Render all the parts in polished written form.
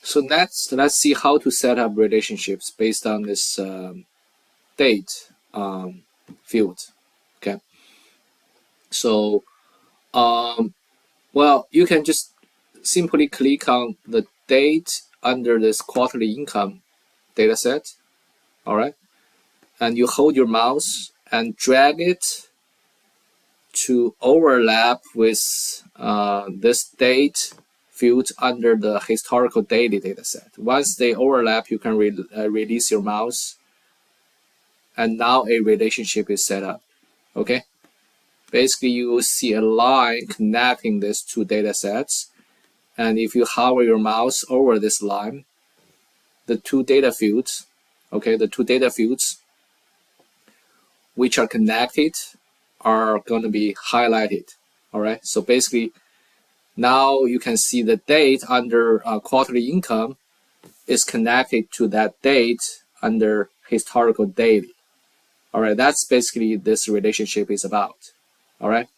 So let's see how to set up relationships based on this date field. Okay. So well, you can just simply click on the date under this quarterly income dataset. All right, and you hold your mouse and drag it to overlap with this date field under the historical daily dataset. Once they overlap, you can release your mouse, and now a relationship is set up. Okay, basically you will see a line connecting these two datasets, and if you hover your mouse over this line, the two data fields, okay, the two data fields which are connected are going to be highlighted. All right, so basically now you can see the date under quarterly income is connected to that date under historical daily. All right, that's basically this relationship is about. All right,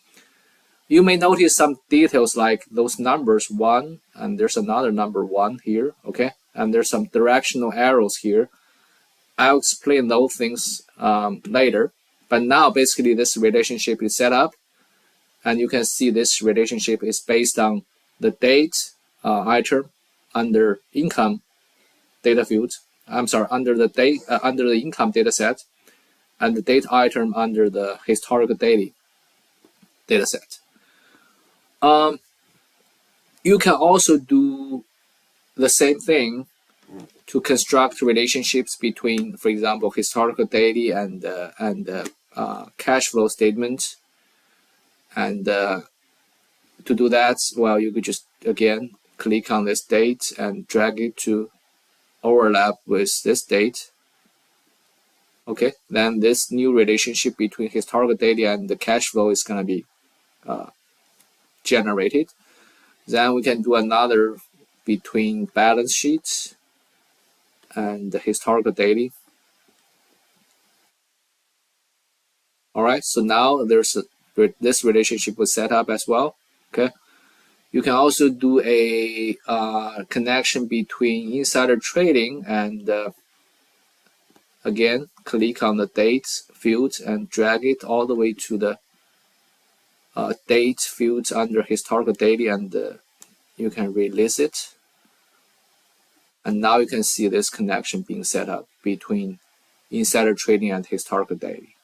you may notice some details like those numbers 1, and there's another number 1 here. Okay, and there's some directional arrows here. I'll explain those things later. But now basically this relationship is set up, and you can see this relationship is based on the date item under income data field. I'm sorry, under the date under the income data set, and the date item under the historical daily data set. You can also do the same thing to construct relationships between, for example, historical daily and cash flow statement. And to do that, well, you could just again click on this date and drag it to overlap with this date. Okay, then this new relationship between historical daily and the cash flow is going to be generated. Then we can do another between balance sheets and the historical daily. All right, so now there's this relationship was set up as well. Okay, you can also do a connection between insider trading and again click on the date field and drag it all the way to the date field under historical daily, and you can release it. And now you can see this connection being set up between insider trading and historical daily.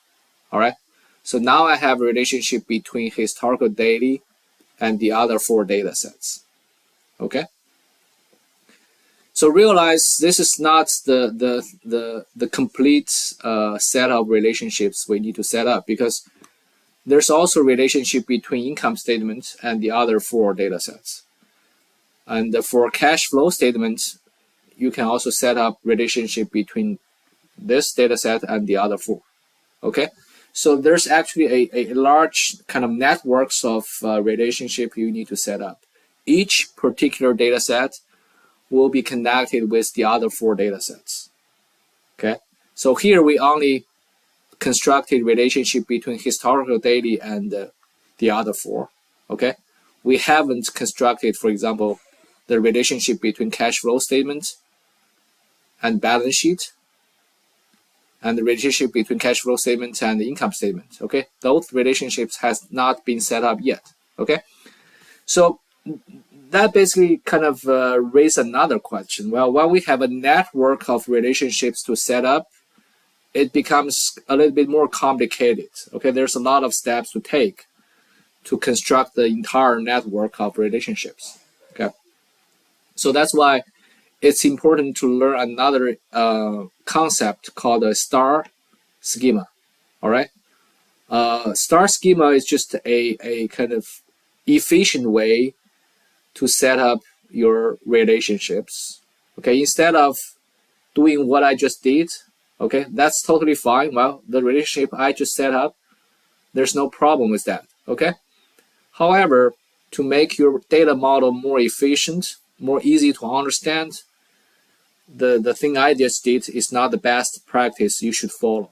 All right, so now I have a relationship between historical daily and the other 4 data sets. Okay, so realize this is not the complete set of relationships we need to set up, because there's also a relationship between income statement and the other 4 data sets. And for cash flow statement, you can also set up relationship between this data set and the other 4. Okay, so there's actually a large kind of networks of relationship you need to set up. Each particular data set will be connected with the other 4 data sets. Okay, so here we only constructed relationship between historical daily and the other 4. Okay, we haven't constructed, for example, the relationship between cash flow statement and balance sheet, and the relationship between cash flow statement and the income statement. Okay, those relationships has not been set up yet. Okay, so that basically kind of raised another question. Well, when we have a network of relationships to set up, it becomes a little bit more complicated. Okay, there's a lot of steps to take to construct the entire network of relationships. Okay, so that's why it's important to learn another concept called a star schema. All right, star schema is just a kind of efficient way to set up your relationships. Okay, instead of doing what I just did, okay, that's totally fine. Well, the relationship I just set up, there's no problem with that. Okay, however, to make your data model more efficient, more easy to understand, the thing I just did is not the best practice you should follow.